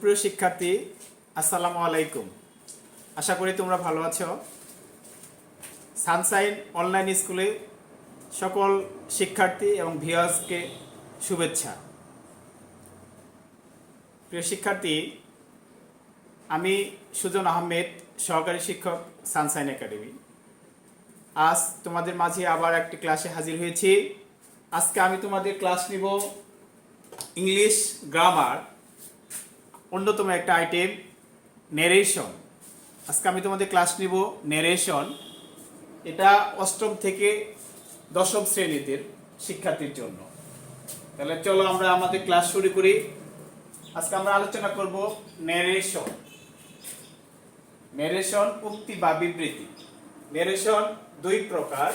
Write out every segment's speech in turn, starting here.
সুপ্রিয় শিক্ষার্থী, আসসালামু আলাইকুম। আশা করি তোমরা ভালো আছো। সানশাইন অনলাইন স্কুলে সকল শিক্ষার্থী এবং ভিউয়ার্সকে শুভেচ্ছা। প্রিয় শিক্ষার্থী, আমি সুজন আহমেদ, সহকারী শিক্ষক, সানশাইন একাডেমি। আজ তোমাদের মাঝে আবার একটি ক্লাসে হাজির হয়েছি। আজকে আমি তোমাদের ক্লাস নিব ইংলিশ গ্রামার, অন্যতম একটা আইটেম নেরেশন। আজকে আমি তোমাদের ক্লাস নিব নেরেশন। এটা অষ্টম থেকে দশম শ্রেণীদের শিক্ষার্থীর জন্য। তাহলে চলো আমরা আমাদের ক্লাস শুরু করি। আজকে আমরা আলোচনা করব নেরেশন। নেরেশন উক্তি বা বিবৃতি। নেরেশন দুই প্রকার,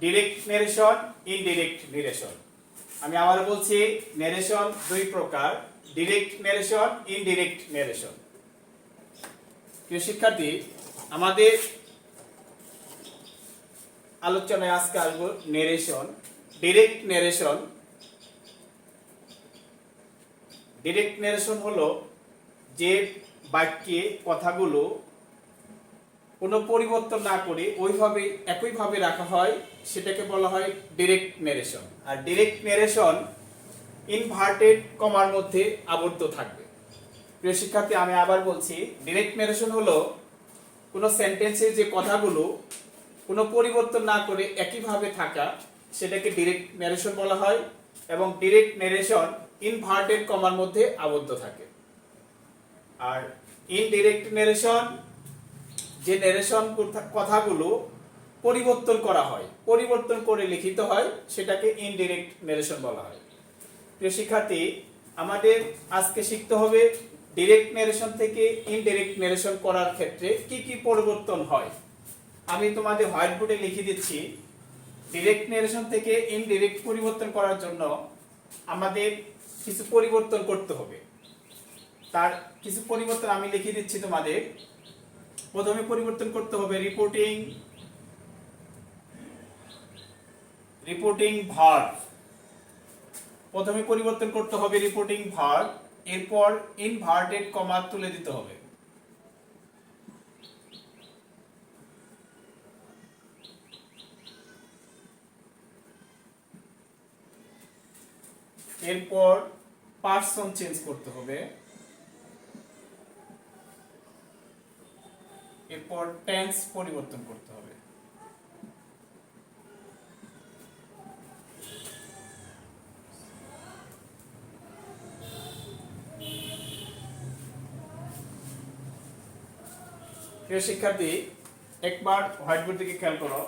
ডিরেক্ট নেরেশন, ইনডিরেক্ট নেরেশন। আমি আবার বলছি, নেরেশন দুই প্রকার, ডিরেক্ট নেরেশন, ইনডিরেক্ট নেরেশন। প্রিয় শিক্ষার্থী, আমাদের আলোচনায় আজকে আসবো narration. Direct narration. Direct narration হলো যে বাক্যে কথাগুলো কোনো পরিবর্তন না করে ওইভাবে একইভাবে রাখা হয়, সেটাকে বলা হয় ডিরেক্ট নেরেশন। আর ডিরেক্ট নেরেশন ইনভার্টেড কমার মধ্যে আবদ্ধ থাকবে। প্রিয় শিক্ষার্থী, আমি আবার বলছি, ডিরেক্ট নেরেশন হলো কোনো সেন্টেন্সের যে কথাগুলো কোনো পরিবর্তন না করে একইভাবে থাকা, সেটাকে ডিরেক্ট নেরেশন বলা হয়। এবং ডিরেক্ট নেরেশন ইনভার্টেড কমার মধ্যে আবদ্ধ থাকে। আর ইনডিরেক্ট নেরেশন, যে নেরেশন কথাগুলো পরিবর্তন করা হয়, পরিবর্তন করে লিখিত হয়, সেটাকে ইনডিরেক্ট নেরেশন বলা হয়। প্রিয় শিক্ষার্থী, আমাদের আজকে শিখতে হবে ডিরেক্ট নেরেশন থেকে ইনডিরেক্ট নেরেশন করার ক্ষেত্রে কি কি পরিবর্তন হয়। আমি তোমাদের হোয়াইট বোর্ডে লিখে দিচ্ছি। ডিরেক্ট নেরেশন থেকে ইনডিরেক্ট পরিবর্তন করার জন্য আমাদের কিছু পরিবর্তন করতে হবে। তার কিছু পরিবর্তন আমি লিখে দিচ্ছি তোমাদের। প্রথমে পরিবর্তন করতে হবে রিপোর্টিং ভার্ব। প্রথমে পরিবর্তন করতে হবে রিপোর্টিং ভার্ব, এরপর ইনভার্টেড কমা তুলে দিতে হবে। এরপর পারসন চেঞ্জ করতে হবে। এরপর টেন্স পরিবর্তন করতে হবে। প্রিয় শিক্ষার্থী, একবার হোয়াইট বোর্ড থেকে খেয়াল করো।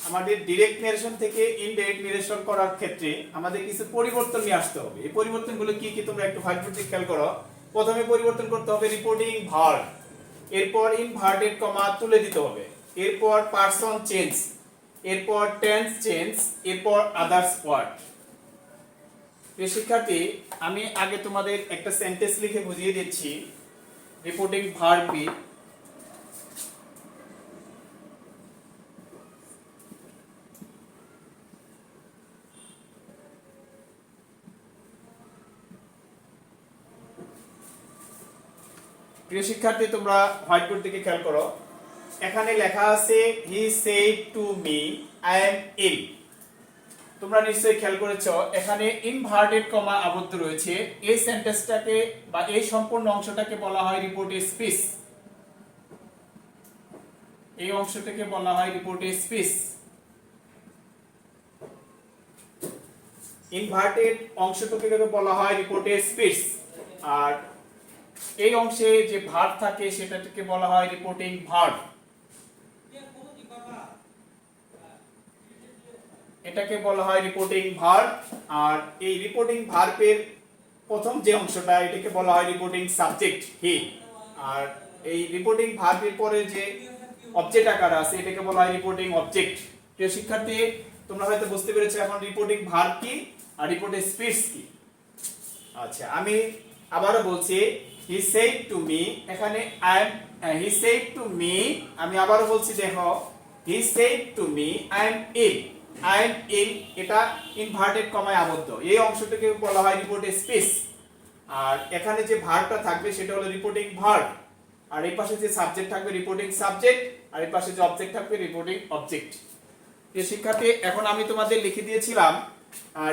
আমাদের ডিরেক্ট নেরেশন থেকে ইনডিরেক্ট নেরেশন করার ক্ষেত্রে আমাদের কিছু পরিবর্তন নিয়ে আসতে হবে। এই পরিবর্তনগুলো কি কি তোমরা একটু হোয়াইট বোর্ড থেকে খেয়াল করো। প্রথমে পরিবর্তন করতে হবে রিপোর্টিং ভার্ব, এরপর ইনভার্টেড কমা তুলে দিতে হবে, এরপর পারসন চেঞ্জ, এরপর টেন্স চেঞ্জ, এরপর আদার্স ওয়ার্ড। প্রিয় শিক্ষার্থী, আমি আগে তোমাদের একটা সেন্টেন্স লিখে বুঝিয়ে দিচ্ছি। রিপোর্টিং ভার্ব কি। প্রিয় শিক্ষার্থী, তোমরা হোয়াইট বোর্ড থেকে খেয়াল করো। এখানে লেখা আছে he said to me I am ill. তোমরা নিশ্চয়ই খেয়াল করেছো, এখানে ইনভার্টেড কমা আবদ্ধ রয়েছে। এই সেন্টেন্সটাকে বা এই সম্পূর্ণ অংশটাকে বলা হয় রিপোর্টেড স্পিচ। এই অংশটাকে বলা হয় রিপোর্টেড স্পিচ। ইনভার্টেড অংশটাকে বলা হয় রিপোর্টেড স্পিচ। আর এই অংশে যে ভার্ব থাকে সেটাকে বলা হয় রিপোর্টিং ভার্ব। এটাকে বলা হয় রিপোর্টিং ভার্ব। আর এই রিপোর্টিং ভার্বের প্রথম যে অংশটা, এটাকে বলা হয় রিপোর্টিং সাবজেক্ট হি। আর এই রিপোর্টিং ভার্বের পরে যে অবজেক্ট আকার আছে, এটাকে বলা হয় রিপোর্টিং অবজেক্ট। প্রিয় শিক্ষার্থী, তোমরা হয়তো বুঝতে পেরেছো এখন রিপোর্টিং ভার্ব কি আর রিপোর্টিং স্পিচ কি। আচ্ছা, আমি আবারও বলছি, he said to me, এখানে he said to me, আমি আবারও বলছি, দেখো, he said to me I am ill. I am ill, এটা ইনভার্টেড কমায় আবদ্ধ। এই অংশটাকে বলা হয় রিপোর্টেড স্পিচ। আর এখানে যে ভার্বটা থাকবে সেটা হলো রিপোর্টিং ভার্ব, আর এই পাশে যে সাবজেক্ট থাকবে রিপোর্টিং সাবজেক্ট, আর এই পাশে যে অবজেক্ট থাকবে রিপোর্টিং অবজেক্ট। এই শিক্ষার্থী এখন আমি তোমাদের লিখে দিয়েছিলাম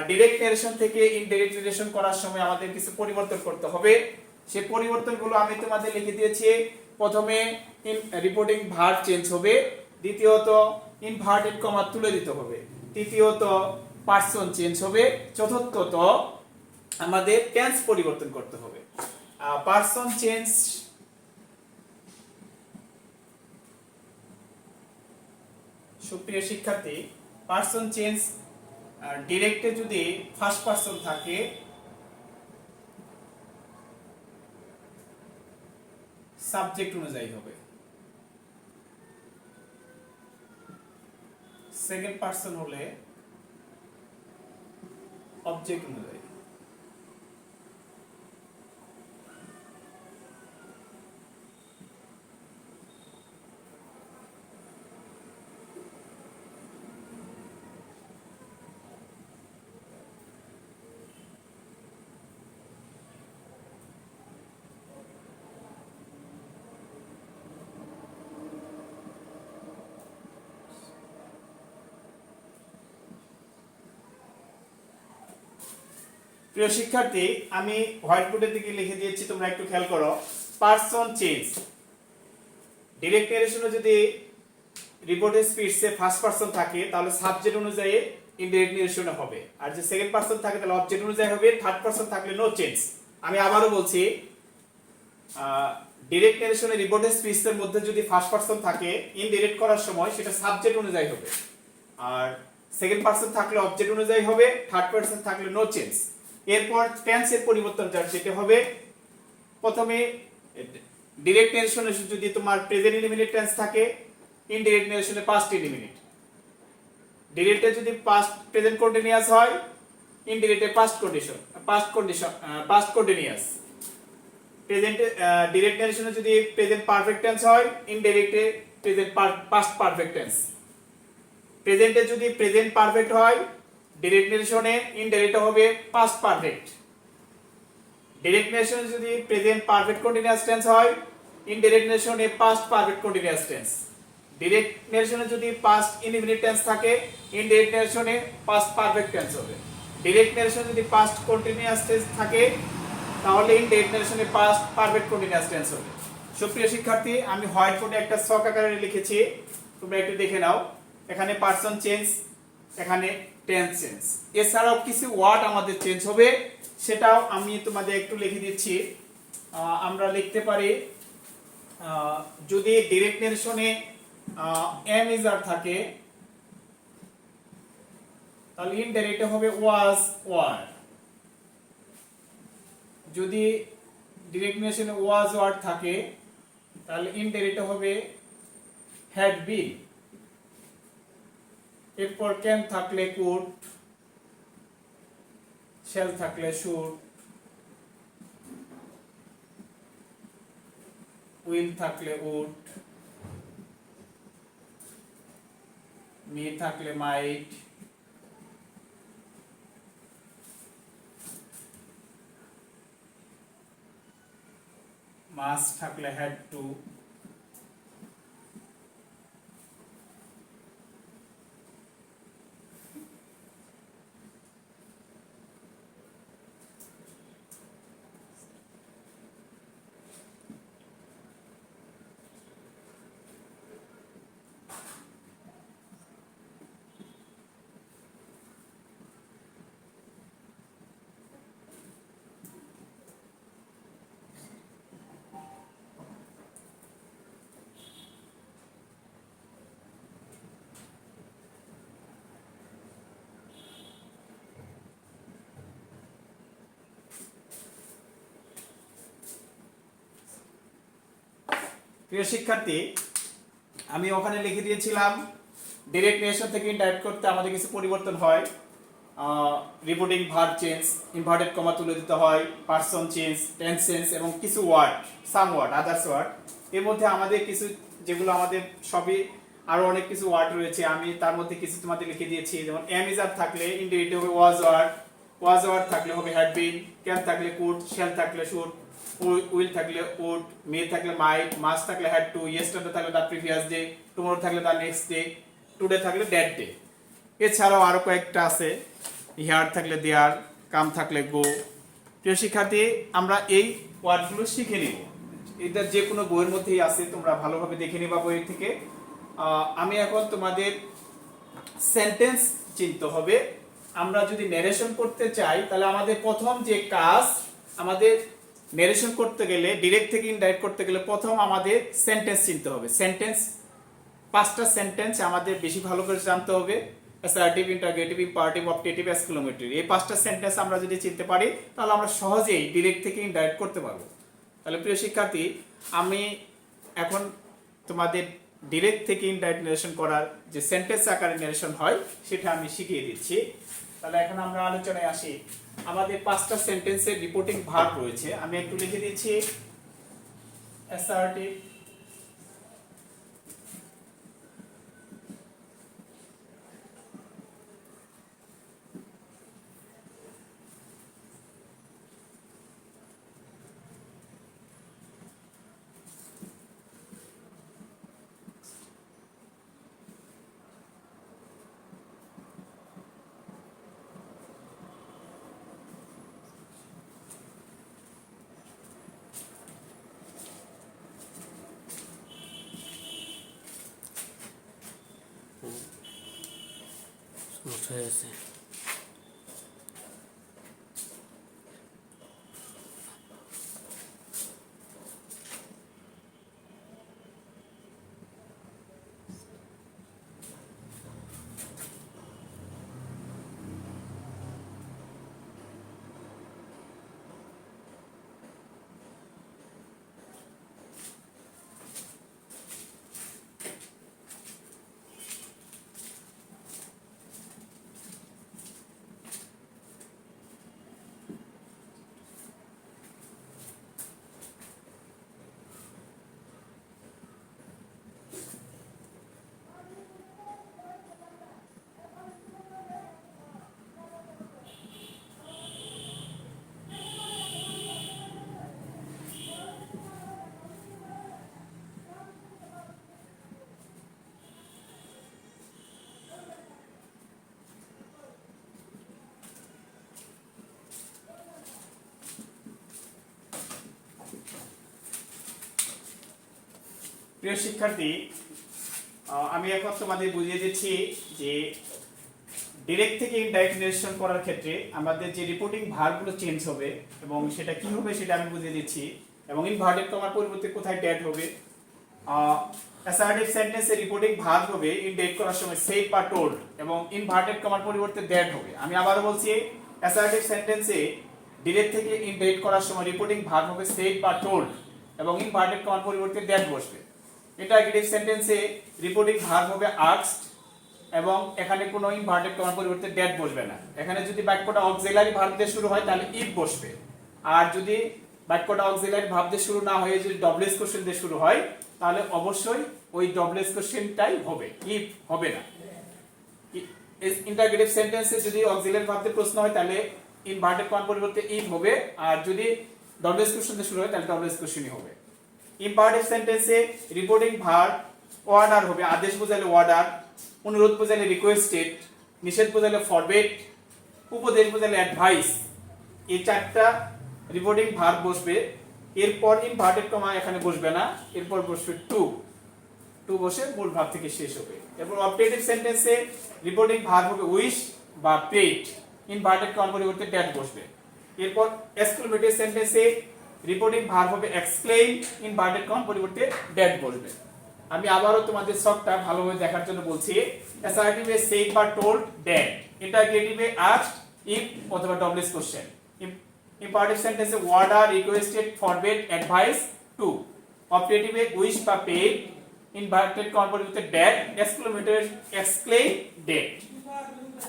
ডাইরেক্ট নারেশন থেকে ইনডাইরেক্ট নারেশন করার সময় আমাদের কিছু পরিবর্তন করতে হবে। সেই পরিবর্তনগুলো আমি তোমাদের লিখে দিয়েছি। প্রথমে রিপোর্টিং ভার্ব চেঞ্জ হবে, দ্বিতীয়ত ইনভার্টেড কমা তুলে দিতে হবে, তৃতীয়ত পার্সন চেঞ্জ হবে, চতুর্থত আমাদের টেন্স পরিবর্তন করতে হবে। পার্সন চেঞ্জ সুপ্রিয় শিক্ষার্থী, পার্সন চেঞ্জ ডিরেক্টে যদি ফার্স্ট পার্সন থাকে সাবজেক্ট অনুযায়ী হবে, সেকেন্ড পার্সন হলে অবজেক্ট অনুযায়ী। প্রিয় শিক্ষার্থী, আমি হোয়াইট বোর্ডের দিকে লিখে দিয়েছি, তোমরা একটু খেয়াল করো। পার্সন চেঞ্জ ডাইরেক্ট নারেশনে যদি রিপোর্টেড স্পিচে ফার্স্ট পার্সন থাকে তাহলে সাবজেক্ট অনুযায়ী ইনডাইরেক্ট নারেশনে হবে, আর যে সেকেন্ড পার্সন থাকে তাহলে অবজেক্ট অনুযায়ী হবে, থার্ড পার্সন থাকলে নো চেঞ্জ। আমি আবারও বলছি, ডাইরেক্ট নারেশনে রিপোর্টেড স্পিচের মধ্যে যদি ফার্স্ট পার্সন থাকে ইনডাইরেক্ট করার সময় সেটা সাবজেক্ট অনুযায়ী হবে, আর সেকেন্ড পার্সন থাকলে অবজেক্ট অনুযায়ী হবে, থার্ড পার্সন থাকলে নো চেঞ্জ। এরপর টেন্সের পরিবর্তন যেটা হবে, প্রথমে ডাইরেক্ট নারেশনে যদি তোমার প্রেজেন্ট ইনডিফিনিট টেন্স থাকে, ইনডাইরেক্ট নারেশনে পাস্ট ইনডিফিনিট। ডাইরেক্টে যদি পাস্ট প্রেজেন্ট কন্টিনিউয়াস হয়, ইনডাইরেক্টে পাস্ট কন্টিনিউয়াস। প্রেজেন্টে ডাইরেক্ট নারেশনে যদি প্রেজেন্ট পারফেক্ট টেন্স হয়, ইনডাইরেক্টে প্রেজেন্ট পাস্ট পারফেক্ট টেন্স। প্রেজেন্টে যদি প্রেজেন্ট পারফেক্ট হয়, ডাইরেক্ট নারেশনে ইনডাইরেক্ট হবে পাস্ট পারফেক্ট। ডাইরেক্ট নারেশনে যদি প্রেজেন্ট পারফেক্ট কন্টিনিউয়াস টেন্স হয়, ইনডাইরেক্ট নারেশনে past perfect continuous tense. Direct নারেশনে যদি পাস্ট ইনডিফিনিট টেন্স থাকে, ইনডাইরেক্ট নারেশনে পাস্ট পারফেক্ট টেন্স হবে। ডাইরেক্ট নারেশনে যদি পাস্ট কন্টিনিউয়াস টেন্স থাকে তাহলে ইনডাইরেক্ট নারেশনে পাস্ট পারফেক্ট কন্টিনিউয়াস টেন্স হবে। সুপ্রিয় শিক্ষার্থী, আমি হোয়াইট বোর্ডে একটা ছক আকারে লিখেছি, তোমরা একটু দেখে নাও। এখানে পার্সন চেঞ্জ, এখানে টেন্স চেঞ্জ, এছাড়াও কিছু ওয়ার্ড আমাদের চেঞ্জ হবে, সেটাও আমি তোমাদের একটু লিখে দিচ্ছি। আমরা লিখতে পারি, যদি ডাইরেক্ট নারেশনে এম ইজ আর থাকে তাহলে ইনডাইরেক্ট হবে ওয়াজ ওয়ার। যদি ডাইরেক্ট নারেশনে ওয়াজ ওয়ার থাকে তাহলে ইনডাইরেক্ট হবে হ্যাড বিন। এরপর ক্যান থাকলে কুড, শ্যাল থাকলে শুড, উইল থাকলে উড, মি থাকলে মাইট, মাস্ট থাকলে হ্যাড টু, প্রিয় শিক্ষার্থী, আমি ওখানে লিখে দিয়েছিলাম ডাইরেক্ট নারেশন থেকে ইনডাইরেক্ট করতে আমাদের কিছু পরিবর্তন হয়। Reporting verb change, inverted comma তুলে দিতে হয়, পার্সন চেঞ্জ, টেন্স চেঞ্জ এবং কিছু ওয়ার্ড, সাম ওয়ার্ড, আদার্স ওয়ার্ড। এর মধ্যে আমাদের কিছু যেগুলো আমাদের সবই আরো অনেক কিছু ওয়ার্ড রয়েছে, আমি তার মধ্যে কিছু তোমাদের লিখে দিয়েছি। যেমন এম ইজ আর থাকলে ইনডাইরেক্ট হবে ওয়াজ ওয়ার, ওয়াজ ওয়ার থাকলে হবে হ্যাড বিন, ক্যান থাকলে কুড, শ্যাল থাকলে শুড, উইল থাকলে উড, মে থাকলে মাইট, মাস্ট থাকলে হ্যাড টু, ইয়েস্টারডে থাকলে দ্য প্রিভিয়াস ডে, টুমরো থাকলে দ্য নেক্সট ডে, টুডে থাকলে দ্যাট ডে। এছাড়াও আরো কয়েকটা আছে, হিয়ার থাকলে দেয়ার, কাম থাকলে গো। প্রিয় শিক্ষার্থী, আমরা এই ওয়ার্ডগুলো শিখে নিব। এটা যে কোনো বইয়ের মধ্যেই আছে, তোমরা ভালোভাবে দেখে নিবা বই থেকে। আমি এখন তোমাদের সেন্টেন্স চিনতে হবে। আমরা যদি ন্যারেশন করতে চাই তাহলে আমাদের প্রথম যে কাজ, আমাদের ন্যারেশন করতে গেলে, ডিরেক্ট থেকে ইনডাইরেক্ট করতে গেলে প্রথম আমাদের সেন্টেন্স চিনতে হবে। সেন্টেন্স, 5টা সেন্টেন্স আমাদের বেশি ভালো করে জানতে হবে। Assertive, interrogative, imperative, objective, exclamatory. এই 5টা সেন্টেন্স আমরা যদি চিনতে পারি তাহলে আমরা সহজেই ডিরেক্ট থেকে ইনডাইরেক্ট করতে পারবো। তাহলে প্রিয় শিক্ষার্থী, আমি এখন তোমাদের ডিরেক্ট থেকে ইনডাইরেক্ট ন্যারেশন করার যে সেন্টেন্স আকারে ন্যারেশন হয় সেটা আমি শিখিয়ে দিচ্ছি। তাহলে এখন আমরা আলোচনায় আসি। আমাদের 5টা সেন্টেন্সের রিপোর্টিং ভার্ব রয়েছে, আমি একটু লিখে দিচ্ছি। অ্যাসার্টিভ, হয়ে গেছে। প্রিয় শিক্ষার্থী, আমি এখন তোমাদের বুঝিয়ে দিচ্ছি যে ডিরেক্ট থেকে ইনডাইরেক্ট ন্যারেশন করার ক্ষেত্রে আমাদের যে রিপোর্টিং ভার্বগুলো চেঞ্জ হবে এবং সেটা কি হবে সেটা আমি বুঝিয়ে দিচ্ছি। এবং ইনভার্টেড কমার পরিবর্তে কোথায় ড্যাট হবে। অ্যাসার্টিভ সেন্টেন্সে রিপোর্টিং ভার্ব হবে ইনডাইরেক্ট করার সময় সেড বা টোল্ড, এবং ইনভার্টেড কমার পরিবর্তে দ্যাট হবে। আমি আবারও বলছি, অ্যাসার্টিভ সেন্টেন্সে ডিরেক্ট থেকে ইনডাইরেক্ট করার সময় রিপোর্টিং ভার্ব হবে সেড বা টোল্ড, এবং ইনভার্টেড কমার পরিবর্তে দ্যাট বসবে। ইন্টারগেটিভ সেন্টেন্সে রিপোর্টিং ভার্ব হবে আস্কড, এবং এখানে কোনো ইনভার্টেড কমার পরিবর্তে ড্যাট বসবে না। এখানে যদি বাক্যটা অক্সিলারি ভার্ব দিয়ে শুরু হয় তাহলে ইফ বসবে, আর যদি বাক্যটা অক্সিলারি ভার্ব দিয়ে শুরু না হয়ে যদি ডব্লিউএস কোশ্চেন দিয়ে শুরু হয় তাহলে অবশ্যই ওই ডব্লিউএস কোশ্চেনটাই হবে, ইফ হবে না। ইন্টারগেটিভ সেন্টেন্সে যদি অক্সিলারি ভার্ব দিয়ে প্রশ্ন হয় তাহলে ইনভার্টেড কমার পরিবর্তে ইফ হবে, আর যদি ডব্লিউএস কোশ্চেন দিয়ে শুরু হয় তাহলে ডব্লিউএস কোশ্চেনই হবে। ইম্পারেটিভ সেন্টেন্সে রিপোর্টিং ভার্ব অর্ডার হবে, আদেশ বোঝালে অর্ডার, অনুরোধ বোঝালে রিকোয়েস্টেড, নিষেধ বোঝালে ফরবেড, উপদেশ বোঝালে অ্যাডভাইস। এই 4টা রিপোর্টিং ভার্ব বসবে। এরপর ইনভার্টেড কমা এখানে বসবে না, এরপর বসবে টু বসে মূল ভার্ব থেকে শেষ হবে। এরপর অবজেক্টিভ সেন্টেন্সে রিপোর্টিং ভার্ব হবে উইশ বা প্রেড, ইনভার্টেড কমার পরিবর্তে ড্যাট বসবে। এরপর এক্সক্লেমেটরি সেন্টেন্সে রিপোর্টিং ভার্ব হবে এক্সক্লেইম, ইনভার্টেড কমার পরিবর্তে ড্যাট বসবে। আমি আবারও তোমাদের সবটা ভালোভাবে দেখার জন্য বলছি। অ্যাসার্টিভে সেড বা টোল্ড, ড্যাট। ইন্টারগেটিভে আস্কড, ইফ অথবা ডব্লিউএস কোশ্চেন। ইম্পারেটিভ সেন্টেন্সে order, requested, forbade, advise, to. অবজেক্টিভে উইশ বা পেড, ইনভার্টেড কমার পরিবর্তে ড্যাট, এক্সক্লেমেটরি এক্সক্লেইম, ড্যাট।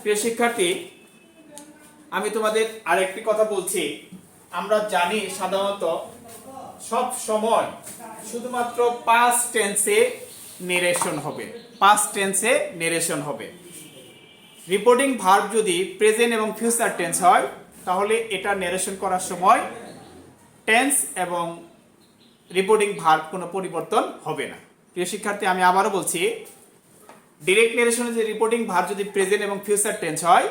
প্রিয় শিক্ষার্থী, আমি তোমাদের আরেকটি কথা বলছি। আমরা জানি সাধারণত সব সময় শুধুমাত্র পাস্ট টেন্সে নেরেশন হবে, পাস্ট টেন্সে নেরেশন হবে। রিপোর্টিং ভার্ব যদি প্রেজেন্ট এবং ফিউচার টেন্স হয় তাহলে এটা ন্যারেশন করার সময় টেন্স এবং রিপোর্টিং ভার্ব কোনো পরিবর্তন হবে না। প্রিয় শিক্ষার্থী, আমি আবারও বলছি, ডিরেক্ট ন্যারেশনে যে রিপোর্টিং ভার্ব যদি প্রেজেন্ট এবং ফিউচার টেন্স হয়,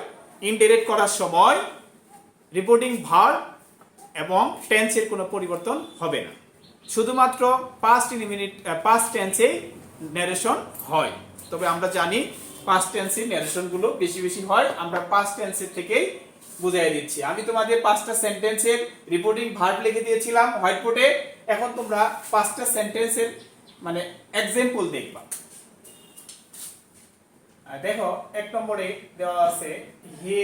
ইনডিরেক্ট করার সময় রিপোর্টিং ভার্ব এবং টেন্সের কোনো পরিবর্তন হবে না, শুধুমাত্র পাস্ট টেন্সে ন্যারেশন হয়। তবে আমরা জানি পাস্ট টেন্সের ন্যারেশনগুলো বেশি বেশি হয়, আমরা পাস্ট টেন্সের থেকেই বুঝাই দিচ্ছি। আমি তোমাদের 5টা সেন্টেন্সের রিপোর্টিং ভার্ব লিখে দিয়েছিলাম হোয়াইট বোর্ডে, এখন তোমরা 5টা সেন্টেন্সের মানে এক্সাম্পল দেখবা। দেখো 1 নম্বরে দেওয়া আছে he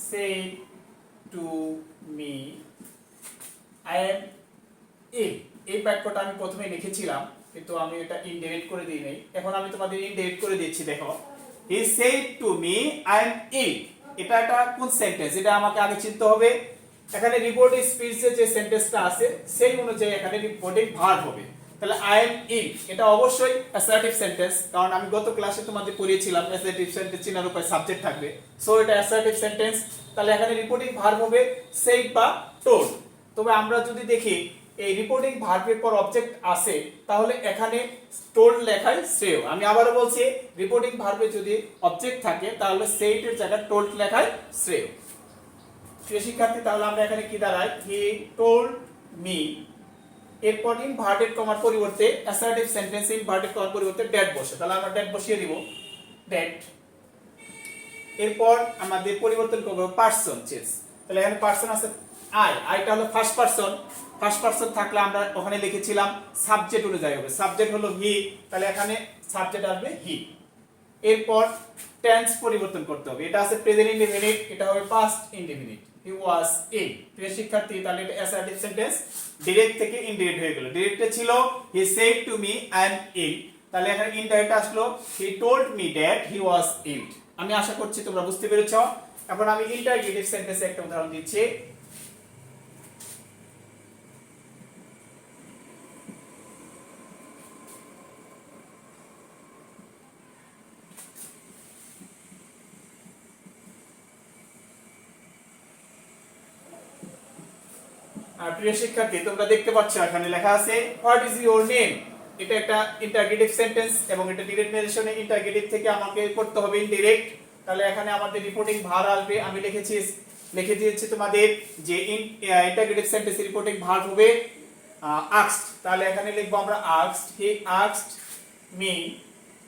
said to me I am ill. এই বাক্যটা আমি প্রথমে লিখেছিলাম কিন্তু আমি এটা ইনডাইরেক্ট করে দিই নাই, এখন আমি তোমাদের ইনডাইরেক্ট করে দিচ্ছি। দেখো he said to me I am ill, এটা একটা কোন সেন্টেন্স, এটা আমাকে আগে চিনতে হবে। এখানে রিপোর্ট স্পিচে যে সেন্টেন্সটা আছে সেই অনুযায়ী এখানে রিপোর্টিং ভার্ব হবে। তাহলে আই এম ইল এটা অবশ্যই অ্যাসার্টিভ সেন্টেন্স, কারণ আমি গত ক্লাসে তোমাদের পড়িয়েছিলাম অ্যাসার্টিভ সেন্টেন্স চিনার উপায় সাবজেক্ট থাকবে, সো এটা অ্যাসার্টিভ সেন্টেন্স। তাহলে এখানে রিপোর্টিং ভার্ব হবে সেইড বা টোল্ড। তবে আমরা যদি দেখি এই রিপোর্টিং ভার্বের পর অবজেক্ট আসে, তাহলে এখানে টোল্ড লেখাই শ্রেয়। আমি আবারও বলছি, রিপোর্টিং ভার্বে যদি অবজেক্ট থাকে তাহলে সেইটের জায়গায় টোল্ড লেখাই শ্রেয়। প্রিয় শিক্ষার্থী, তাহলে আমরা এখানে কি দাঁড়াই, হি টোল্ড মি, এরপর ইনভার্টেড কমার পরিবর্তে অ্যাসার্টিভ সেন্টেন্স ইনভার্টেড কমার পরিবর্তে ড্যাট বসে, তাহলে আমরা ড্যাট বসিয়ে দিব, ড্যাট। এরপর আমাদের পরিবর্তন করব পারসন চেঞ্জ, তাহলে এখানে পারসন আছে আইটা হলো ফার্স্ট পারসন থাকলে আমরা ওখানে লিখেছিলাম সাবজেক্ট অনুযায়ী হবে, সাবজেক্ট হলো হি, তাহলে এখানে সাবজেক্ট আসবে হি। এরপর টেন্স পরিবর্তন করতে হবে, এটা আছে প্রেজেন্ট ইনডেফিনিট, এটা হবে পাস্ট ইনডেফিনিট, হি ওয়াজ ইল। প্রিয় শিক্ষার্থী, তাহলে এটা অ্যাসার্টিভ সেন্টেন্স ডাইরেক্ট থেকে ইনডিরেক্ট হয়ে গেল। ডাইরেক্টে ছিল he said to me I am ill, তাহলে এখানে ইনডাইরেক্ট আসলো he told me that he was ill. আমি আশা করছি তোমরা বুঝতে পেরেছো। এখন আমি ইন্টারগেটিভ সেন্টেন্সে একটা উদাহরণ দিচ্ছি। প্রিয় শিক্ষার্থী, তোমরা দেখতে পাচ্ছ এখানে লেখা আছে হোয়াট ইজ ইওর নেম, এটা একটা ইন্টারগেটিভ সেন্টেন্স এবং এটা ডিরেক্ট ন্যারেশনে ইন্টারগেটিভ থেকে আমাকে করতে হবে ইনডিরেক্ট। তাহলে এখানে আমাদের রিপোর্টিং ভার্ব আসবে, আমি লিখে দিয়েছি তোমাদের যে ইন্টারগেটিভ সেন্টেন্সের রিপোর্টিং ভার্ব হবে আস্কড। তাহলে এখানে লিখবো আমরা আস্কড, হি আস্কড মি।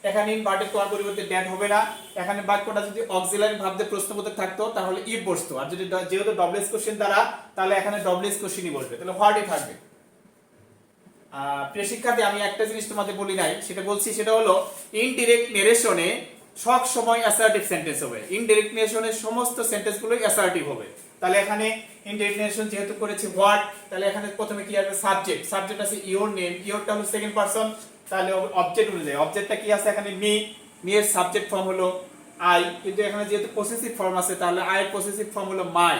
এখানে ইনভার্টেড করার পরিবর্তে ড্যাট হবে না, এখানে বাক্যটা যদি অক্সিলারি ভার্ব দিয়ে প্রশ্নবোধক থাকতো তাহলে ইফ বসতো, আর যদি যেহেতু ডবলএস কোশ্চেন দ্বারা তাহলে এখানে ডবলএস কোশ্চেনই বসবে, তাহলে হোয়াটই থাকবে। প্রিয় শিক্ষার্থী, আমি একটা জিনিস তোমাদের বলি নাই, সেটা বলছি, সেটা হলো ইনডিরেক্ট ন্যারেশনে সব সময় অ্যাসার্টিভ সেন্টেন্স হবে, ইনডিরেক্ট ন্যারেশনের সমস্ত সেন্টেন্সগুলোই অ্যাসার্টিভ হবে। তাহলে এখানে ইনডিরেক্ট ন্যারেশন যেহেতু করেছি হোয়াট, তাহলে এখানে প্রথমে কি আসবে সাবজেক্ট আছে ইওর নেম, ইওরটা হলো সেকেন্ড পারসন, তাহলে অবজেক্ট অনুযায়ী অবজেক্টটা কি আছে এখানে মি এর সাবজেক্ট ফর্ম হলো আই, কিন্তু এখানে যেহেতু পসেসিভ ফর্ম আছে তাহলে আই এর পসেসিভ ফর্ম হলো মাই,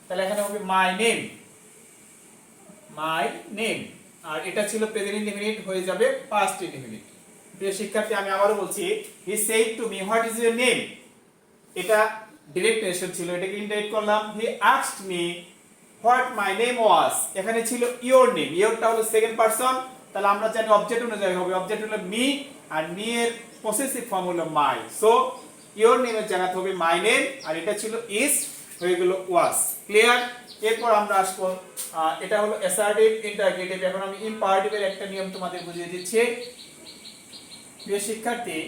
তাহলে এখানে হবে মাই নেম, আর এটা ছিল প্রেজেন্ট ইনডেফিনিট, হয়ে যাবে পাস্ট ইনডেফিনিট। প্রিয় শিক্ষার্থী, আমি আবারও বলছি, he said to me what is your name, এটা ডাইরেক্ট ন্যারেশন ছিল, এটাকে ইনডাইরেক্ট করলাম, he asked me what my name was, এখানে ছিল ইওর নেম, ইওরটা হলো সেকেন্ড পারসন, তাহলে আমরা জানি অবজেক্ট অনুযায়ী হবে, অবজেক্ট হলো মি আর মি এর পসেসিভ ফর্ম হলো মাই, সো ইওর নেমের জায়গাতে হবে মাই নেম, আর এটা ছিল ইজ, হয়ে গেল ওয়াজ। ক্লিয়ার? এরপর আমরা আসবো, এটা হলো অ্যাসার্টিভ ইন্টারগেটিভ। এখন আমি ইম্পারেটিভের একটা নিয়ম তোমাদের বুঝিয়ে দিচ্ছি। প্রিয় শিক্ষার্থী,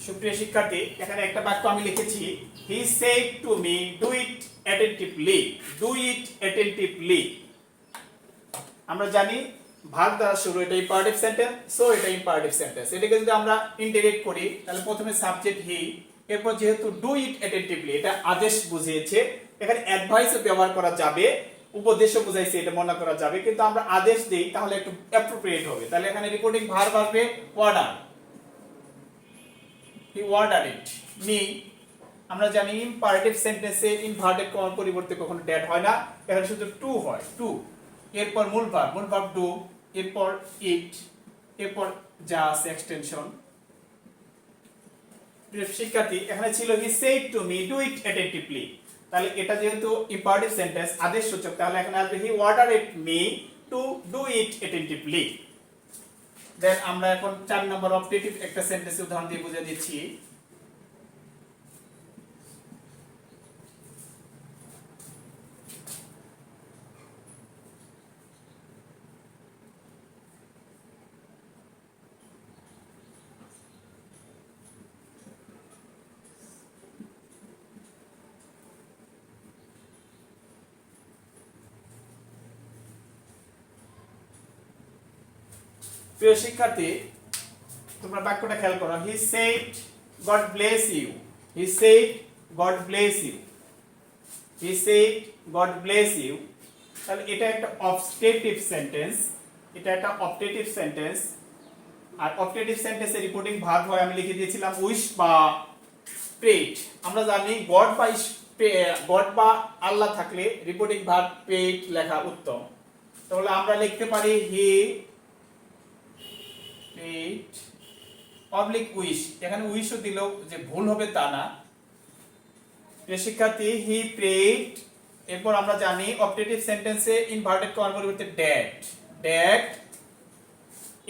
সুপ্রিয় শিক্ষার্থী, এখানে একটা বাক্য আমি লিখেছি, হি said to me do it attentively. আমরা জানি ভার্ব দ্বারা শুরু, এটা ইম্পারেটিভ সেন্টেন্স, সো এটা ইম্পারেটিভ সেন্টেন্স। এটাকে যদি আমরা ইনডিরেক্ট করি তাহলে প্রথমে সাবজেক্ট হি, এরপর যেহেতু ডু ইট অ্যাটেন্টিভলি এটা আদেশ বুঝিয়েছে, এখানে অ্যাডভাইসও ব্যবহার করা যাবে, উপদেশও বুঝাইছে, এটা মনে করা যাবে, কিন্তু আমরা আদেশ দেই তাহলে একটু অ্যাপ্রোপ্রিয়েট হবে। তাহলে এখানে রিপোর্টিং ভার্ব আসবে অর্ডার, হি অর্ডার ইট মি, আমরা জানি ইম্পারেটিভ সেন্টেন্সে ইনভার্টেড কমার পরিবর্তে কখনো ড্যাট হয় না, এখানে শুধু টু হয়, টু। এরপর মূল ভার্ব ডু, এরপর ইট, এরপর যা আছে এক্সটেনশন। শিক্ষার্থী এখানে ছিল he said to me do it attentively, তাহলে এটা যেহেতু ইম্পারেটিভ সেন্টেন্স আদেশ সূচক, তাহলে এখানে আসবে he ordered me to do it attentively. Then আমরা এখন 4 নম্বর অবজেক্টিভ একটা সেন্টেন্স উদাহরণ দিয়ে বুঝিয়ে দিচ্ছি। প্রিয় শিক্ষার্থী তোমরা বাক্যটা খেয়াল করো, he said God bless you, he said God bless you, he said God bless you. তাহলে এটা একটা অবজেক্টিভ সেন্টেন্স, এটা একটা অবজেক্টিভ সেন্টেন্স। আর অবজেক্টিভ সেন্টেন্সে রিপোর্টিং ভার্ব হয়, আমি লিখে দিয়েছিলাম উইশ বা প্রেড। আমরা জানি গড বা আল্লাহ থাকলে রিপোর্টিং ভার্ব প্রেড লেখা উত্তম। তাহলে আমরা লিখতে পারি হি প্রেড অবলিক উইশ, এখানে উইশও দিলেও যে ভুল হবে তা না। শিক্ষার্থী হি প্রেড, এরপর আমরা জানি অবজেক্টিভ সেন্টেন্সে ইনভার্টেড কমার পরিবর্তে ড্যাট, ড্যাট।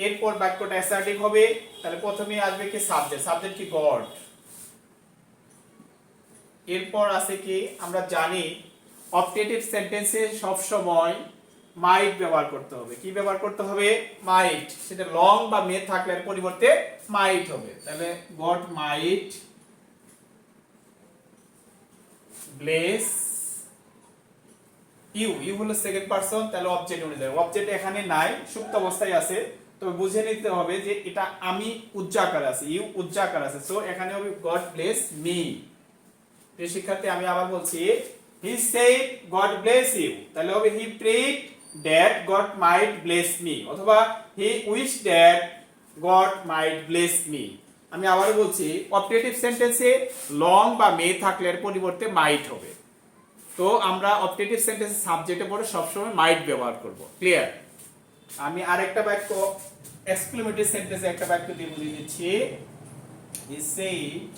এরপর বাক্যটা অ্যাসার্টিভ হবে, তাহলে প্রথমে আসবে কি সাবজেক্ট, সাবজেক্ট কি গড। এরপর আছে কি আমরা জানি অবজেক্টিভ সেন্টেন্সে সব সময় মাইট ব্যবহার করতে হবে। কি ব্যবহার করতে হবে? মাইট। সেটা লং বা মে থাকলে এর পরিবর্তে মাইট হবে। তাহলে God might bless you, you হলো সেকেন্ড পারসন, তাহলে অবজেক্ট অনুযায়ী অবজেক্ট এখানে নাই, সুপ্ত অবস্থায় আছে। তবে বুঝে নিতে হবে যে এটা আমি উজ্জাকার আছে, ইউ উজ্জাকার আছে, সো এখানে হবে গড ব্লেস মি। প্রিয় শিক্ষার্থী আমি আবার বলছি, he said God bless you, তাহলে হবে he prayed that God might bless me, অথবা he wish that God might bless me. আমি আবার বলছি অবজেক্টিভ সেন্টেন্সে লং বা মে থাকলে এর পরিবর্তে মাইট হবে। তো আমরা অবজেক্টিভ সেন্টেন্সে সাবজেক্টের পরে সবসময় মাইট ব্যবহার করব। ক্লিয়ার? আমি আরেকটা বাক্য এক্সক্লেমেটরি সেন্টেন্সে একটা বাক্য দিয়ে বুঝিয়ে দিচ্ছি। হি সেড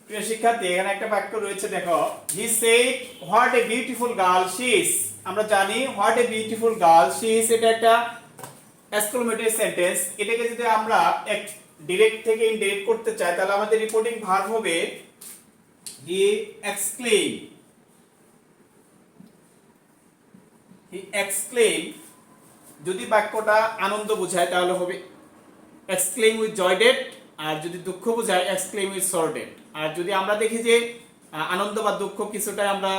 প্রিয় শিক্ষার্থী এখানে একটা বাক্য রয়েছে, দেখো he said what a beautiful girl she is. আমরা জানি what a beautiful girl she is এটা একটা এক্সক্লেমেটরি সেন্টেন্স। এটাকে যদি আমরা ডিরেক্ট থেকে ইনডাইরেক্ট করতে চাই তাহলে আমাদের রিপোর্টিং ভার্ব হবে হি এক্সক্লেম, হি এক্সক্লেম। যদি বাক্যটা আনন্দ বোঝায় তাহলে হবে এক্সক্লেম উইথ জয়ডেড, আর যদি দুঃখ বোঝায় এক্সক্লেম উইথ সরডেড। আর যদি আমরা দেখি যে আনন্দ বা দুঃখ কিছুটা আমরা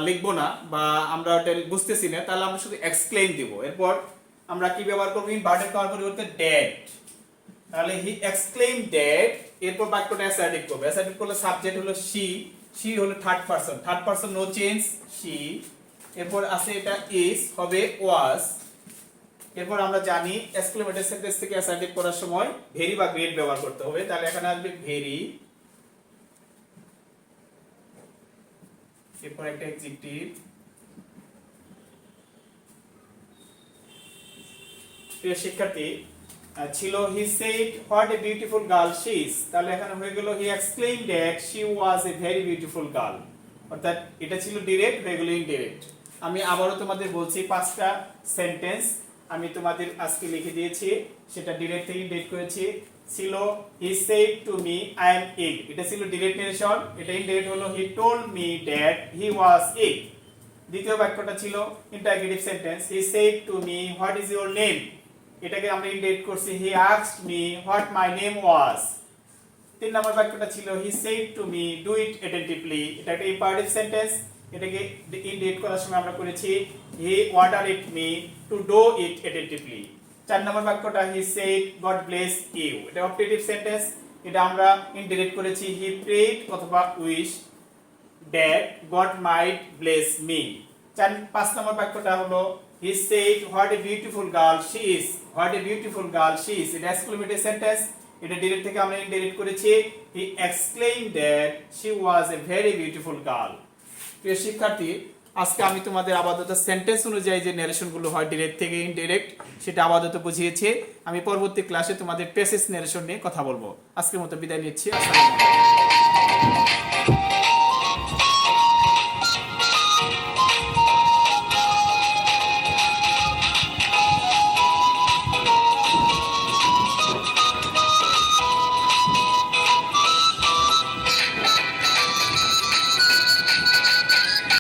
লিখবো না বা আমরা ওটা বুঝতেছি না, তাহলে আমরা শুধু এক্সক্লেম দিব। এরপর আমরা কি ব্যবহার করব? ইনভার্টেড কমার পরিবর্তে ড্যাট, তাহলে হি এক্সক্লেম ড্যাট। এরপর বাক্যটা অ্যাসার্টিভ করব, অ্যাসার্টিভ করলে সাবজেক্ট হলো শি, শি হলো third person, third person no change she. এরপর আছে এটা ইজ হবে ওয়াজ। এরপর আমরা জানি এক্সক্লেমেটরি সেন্টেন্স থেকে অ্যাসার্টিভ করার সময় ভেরি বা গ্রেট ব্যবহার করতে হবে, তাহলে এখানে আসবে ভেরি। এরপর একটা অ্যাডজেক্টিভ। প্রিয় শিক্ষার্থী ছিল he said what a beautiful girl she is, তাহলে এখানে হয়ে গেল he exclaimed that she was a very beautiful girl. অর্থাৎ এটা ছিল ডিরেক্ট, হয়ে গেল ইনডিরেক্ট। আমি আবারও তোমাদের বলছি 5টা সেন্টেন্স আমি তোমাদের আজকে লিখে দিয়েছি, সেটা ডিরেক্ট থেকে ইনডাইরেক্ট করেছি। ছিল he said to me I M ইগ, এটা ছিল ডিরেক্ট নেরেশন। এটা ইনডাইরেক্ট হলো হি টোল্ড মি দ্যাট হি ওয়াজ ইগ। দ্বিতীয় বাক্যটা ছিল interrogative sentence, he said to me what is your name, এটাকে আমরা ইনডাইরেক্ট করছি he asked me what my name was. 3 নম্বর বাক্যটা ছিল he said to me do it attentively, এটা একটা ইম্পারেটিভ সেন্টেন্স। এটাকে ইনডাইরেক্ট করার সময় আমরা করেছি he ordered me to do it attentively. 4 নম্বর বাক্যটা he said God bless you, এটা অপটেটিভ সেন্টেন্স, এটা আমরা ইনডিরেক্ট করেছি হি প্রেড অথবা wish that God might bless me. 5 নম্বর বাক্যটা হলো he said what a beautiful girl she is, what a beautiful girl she is, এটা এক্সক্লেমেটরি সেন্টেন্স, এটা ডিরেক্ট থেকে আমরা ইনডিরেক্ট করেছি he exclaimed that she was a very beautiful girl. প্রিয় শিক্ষার্থী, আজকে আমি তোমাদের আপাতত সেন্টেন্স অনুযায়ী যে ন্যারেশনগুলো হয় ডিরেক্ট থেকে ইনডিরেক্ট সেটা আপাতত বুঝিয়েছি। আমি পরবর্তী ক্লাসে তোমাদের প্যাসেজ ন্যারেশন নিয়ে কথা বলবো। আজকের মতো বিদায় নিচ্ছি। আসসালামু আলাইকুম।